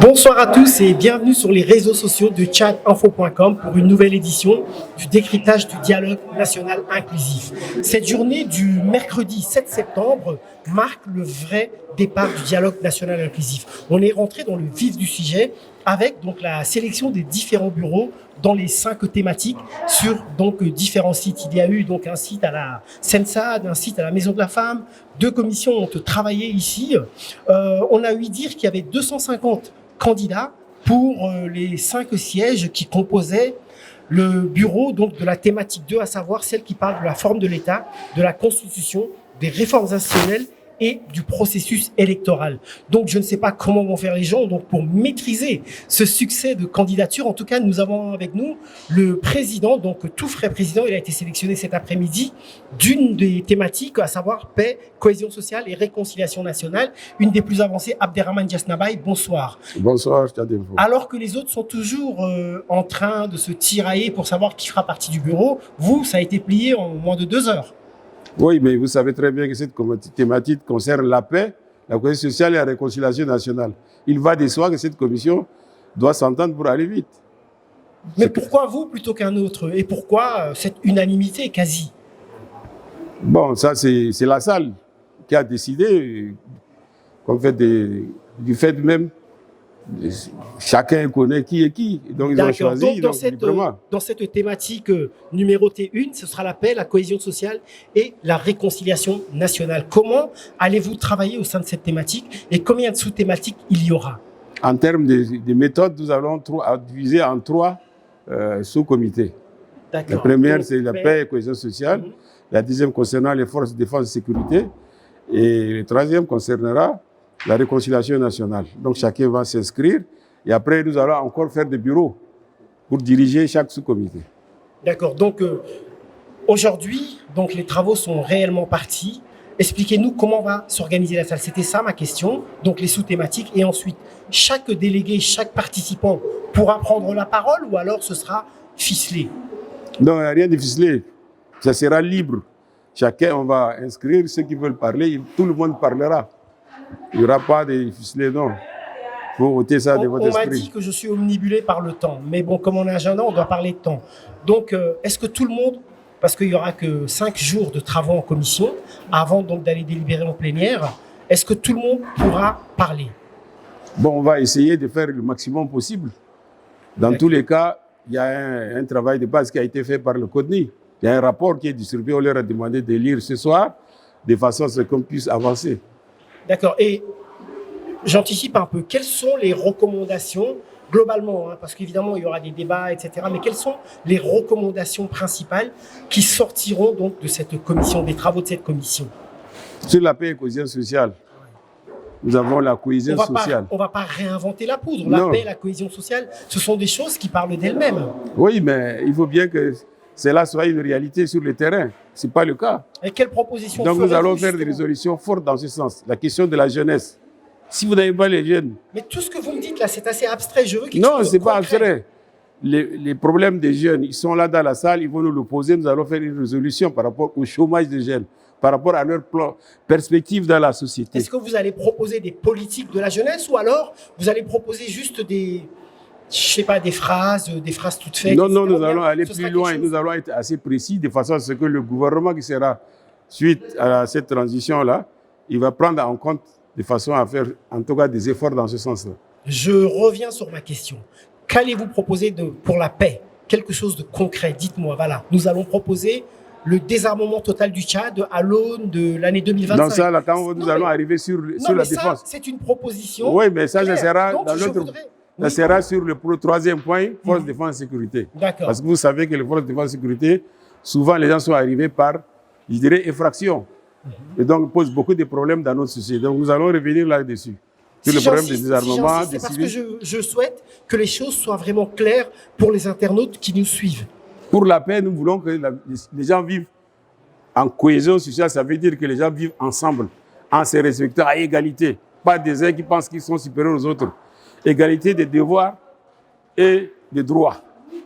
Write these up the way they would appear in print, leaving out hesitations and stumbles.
Bonsoir à tous et bienvenue sur les réseaux sociaux de tchadinfo.com pour une nouvelle édition du décryptage du dialogue national inclusif. Cette journée du mercredi 7 septembre marque le vrai départ du dialogue national inclusif. On est rentré dans le vif du sujet avec donc la sélection des différents bureaux dans les 5 thématiques sur donc différents sites. Il y a eu donc un site à la Sensad, un site à la Maison de la Femme. 2 commissions ont travaillé ici. On a eu dire qu'il y avait 250 candidats pour les 5 sièges qui composaient le bureau donc de la thématique 2, à savoir celle qui parle de la forme de l'État, de la Constitution, des réformes institutionnelles et du processus électoral. Donc, je ne sais pas comment vont faire les gens donc pour maîtriser ce succès de candidature. En tout cas, nous avons avec nous le président, donc tout frais président. Il a été sélectionné cet après-midi d'une des thématiques, à savoir paix, cohésion sociale et réconciliation nationale. Une des plus avancées, Abderrahmane Diasnabaye. Bonsoir. Bonsoir, Tchadinfo. Alors que les autres sont toujours en train de se tirailler pour savoir qui fera partie du bureau, vous, ça a été plié en moins de 2 heures. Oui, mais vous savez très bien que cette thématique concerne la paix, la cohésion sociale et la réconciliation nationale. Il va de soi que cette commission doit s'entendre pour aller vite. Mais pourquoi vous plutôt qu'un autre? Et pourquoi cette unanimité quasi? Bon, ça c'est la salle qui a décidé, qu'en fait du fait même, chacun connaît qui est qui. Donc ils ont choisi. Donc, dans cette thématique numérotée 1, ce sera la paix, la cohésion sociale et la réconciliation nationale. Comment allez-vous travailler au sein de cette thématique et combien de sous-thématiques il y aura? En termes de méthodes, nous allons diviser en 3 sous-comités. La première, c'est la paix et cohésion sociale. La deuxième concernant les forces de défense et sécurité. Et le troisième concernera la réconciliation nationale. Donc chacun va s'inscrire et après nous allons encore faire des bureaux pour diriger chaque sous-comité. D'accord. Donc aujourd'hui, donc les travaux sont réellement partis. Expliquez-nous comment va s'organiser la salle. C'était ça ma question. Donc les sous-thématiques et ensuite chaque délégué, chaque participant pourra prendre la parole ou alors ce sera ficelé? Non, il n'y a rien de ficelé. Ça sera libre. Chacun, on va inscrire ceux qui veulent parler. Tout le monde parlera. Il n'y aura pas de ficelé, non. Il faut ôter ça de votre esprit. On m'a dit que je suis omnibulé par le temps. Mais bon, comme on a un agenda, on doit parler de temps. Donc, est-ce que tout le monde, parce qu'il n'y aura que 5 jours de travaux en commission, avant donc d'aller délibérer en plénière, est-ce que tout le monde pourra parler? Bon, on va essayer de faire le maximum possible. Dans tous les cas, il y a un travail de base qui a été fait par le CODNI. Il y a un rapport qui est distribué. On leur a demandé de lire ce soir, de façon à ce qu'on puisse avancer. D'accord. Et j'anticipe un peu. Quelles sont les recommandations globalement, parce qu'évidemment, il y aura des débats, etc. Mais quelles sont les recommandations principales qui sortiront donc de cette commission, des travaux de cette commission? Sur la paix et la cohésion sociale, nous avons la cohésion sociale. On ne va pas réinventer la poudre. La paix et la cohésion sociale, ce sont des choses qui parlent d'elles-mêmes. Oui, mais il faut bien que cela soit une réalité sur le terrain. Ce n'est pas le cas. Et quelles propositions? Donc nous allons faire des résolutions fortes dans ce sens. La question de la jeunesse. Si vous n'avez pas les jeunes... Mais tout ce que vous me dites là, c'est assez abstrait. Je veux quelque chose de concret. Non, ce n'est pas abstrait. Les problèmes des jeunes, ils sont là dans la salle, ils vont nous le poser. Nous allons faire une résolution par rapport au chômage des jeunes, par rapport à leur perspective dans la société. Est-ce que vous allez proposer des politiques de la jeunesse ou alors vous allez proposer juste des... je sais pas, des phrases toutes faites? Non, nous allons aller plus loin. Nous allons être assez précis de façon à ce que le gouvernement qui sera suite à cette transition-là, il va prendre en compte de façon à faire en tout cas des efforts dans ce sens-là. Je reviens sur ma question. Qu'allez-vous proposer pour la paix? Quelque chose de concret, dites-moi. Voilà, nous allons proposer le désarmement total du Tchad à l'aune de l'année 2025. Dans ça, là, quand nous allons arriver sur la défense. C'est une proposition. Oui, mais ça, ça sera donc, dans l'autre... Ça sera sur le troisième point, force de défense et sécurité. D'accord. Parce que vous savez que les forces de défense et sécurité, souvent les gens sont arrivés par, je dirais, effraction. Et donc, pose beaucoup de problèmes dans notre société. Donc, nous allons revenir là-dessus. Sur le problème des désarmements, des parce que je souhaite que les choses soient vraiment claires pour les internautes qui nous suivent. Pour la paix, nous voulons que les gens vivent en cohésion sociale. Ça veut dire que les gens vivent ensemble, en se respectant à égalité. Pas des uns qui pensent qu'ils sont supérieurs aux autres. Égalité des devoirs et des droits.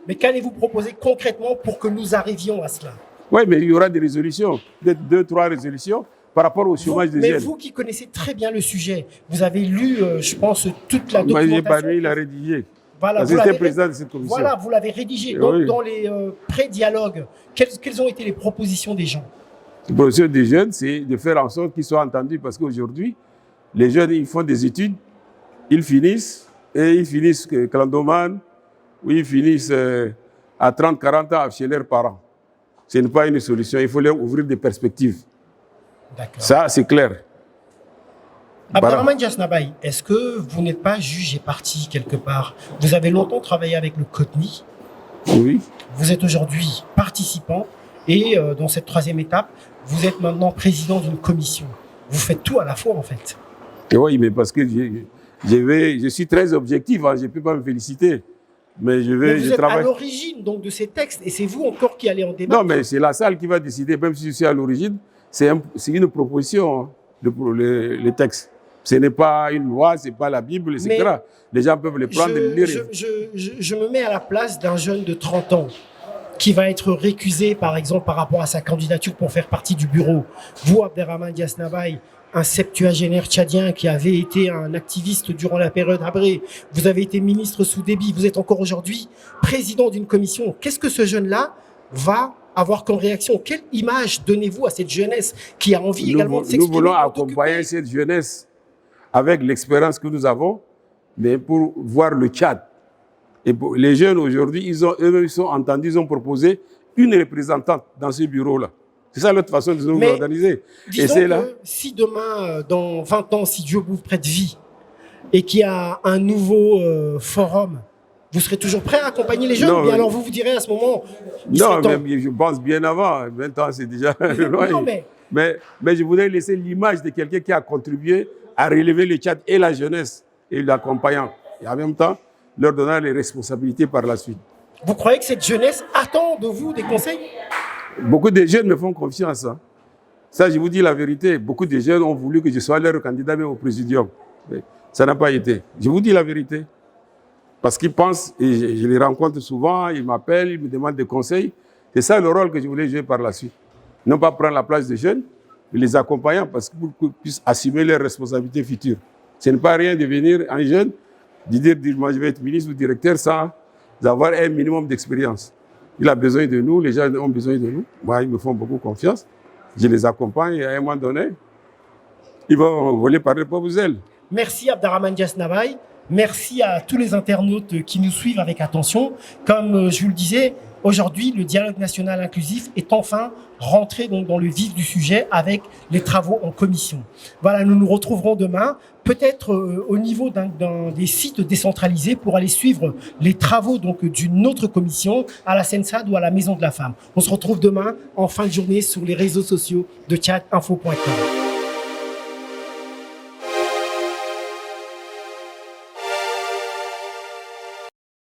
Mais qu'allez-vous proposer concrètement pour que nous arrivions à cela? Oui, mais il y aura des résolutions, peut-être 2, 3 résolutions par rapport au chômage des jeunes. Mais vous qui connaissez très bien le sujet, vous avez lu, je pense, toute la documentation. Moi, je n'ai pas lu, il a rédigé. Voilà, parce que j'étais président de cette commission. Voilà, vous l'avez rédigé. Donc, dans les pré-dialogues, quelles ont été les propositions des gens? Les propositions des jeunes, c'est de faire en sorte qu'ils soient entendus, parce qu'aujourd'hui, les jeunes, ils font des études, ils finissent clandomane, ou ils finissent à 30-40 ans chez leurs parents. Ce n'est pas une solution, il faut leur ouvrir des perspectives. Ça, c'est clair. Abderrahmane Dias Nabaye, est-ce que vous n'êtes pas juge et parti quelque part? Vous avez longtemps travaillé avec le COTNI. Oui. Vous êtes aujourd'hui participant et dans cette troisième étape, vous êtes maintenant président d'une commission. Vous faites tout à la fois en fait. Et oui, mais parce que je suis très objectif, hein, je ne peux pas me féliciter. Mais vous êtes à l'origine donc de ces textes et c'est vous encore qui allez en débattre. Non, mais c'est la salle qui va décider, même si je suis à l'origine, c'est une proposition, hein, les textes. Ce n'est pas une loi, ce n'est pas la Bible, etc. Mais les gens peuvent les prendre et les lire. Je me mets à la place d'un jeune de 30 ans qui va être récusé, par exemple, par rapport à sa candidature pour faire partie du bureau. Vous, Abderrahmane Dias Nabaye, un septuagénaire tchadien qui avait été un activiste durant la période Habré, vous avez été ministre sous Déby, vous êtes encore aujourd'hui président d'une commission. Qu'est-ce que ce jeune-là va avoir comme réaction? Quelle image donnez-vous à cette jeunesse qui a envie également de s'exprimer? Nous voulons accompagner cette jeunesse avec l'expérience que nous avons, mais pour voir le Tchad. Et les jeunes aujourd'hui, eux-mêmes sont entendus, ils ont proposé une représentante dans ce bureau-là. C'est ça l'autre façon de nous organiser. Et c'est là. Si demain, dans 20 ans, si Dieu vous prête vie et qu'il y a un nouveau forum, vous serez toujours prêt à accompagner les jeunes? Ou alors vous direz à ce moment... Non, mais je pense bien avant. 20 ans, c'est déjà loin. Non, mais je voudrais laisser l'image de quelqu'un qui a contribué à relever le Tchad et la jeunesse et l'accompagnant. Et en même temps, leur donnant les responsabilités par la suite. Vous croyez que cette jeunesse attend de vous des conseils? Beaucoup de jeunes me font confiance. Hein. Ça, je vous dis la vérité. Beaucoup de jeunes ont voulu que je sois leur candidat même au présidium. Mais ça n'a pas été. Je vous dis la vérité. Parce qu'ils pensent, et je les rencontre souvent, ils m'appellent, ils me demandent des conseils. C'est ça le rôle que je voulais jouer par la suite. Non pas prendre la place des jeunes, mais les accompagnants parce qu'ils puissent assumer leurs responsabilités futures. Ce n'est pas rien de venir un jeune, de dire moi je vais être ministre ou directeur sans avoir un minimum d'expérience. Il a besoin de nous, les gens ont besoin de nous. Moi, ils me font beaucoup confiance. Je les accompagne et à un moment donné, ils vont voler par les propres ailes. Merci Abderrahmane Dias Nabaye. Merci à tous les internautes qui nous suivent avec attention. Comme je vous le disais, aujourd'hui, le dialogue national inclusif est enfin rentré donc dans le vif du sujet avec les travaux en commission. Voilà, nous nous retrouverons demain, peut-être au niveau des sites décentralisés pour aller suivre les travaux donc d'une autre commission à la Sensad ou à la Maison de la Femme. On se retrouve demain en fin de journée sur les réseaux sociaux de tchadinfo.com.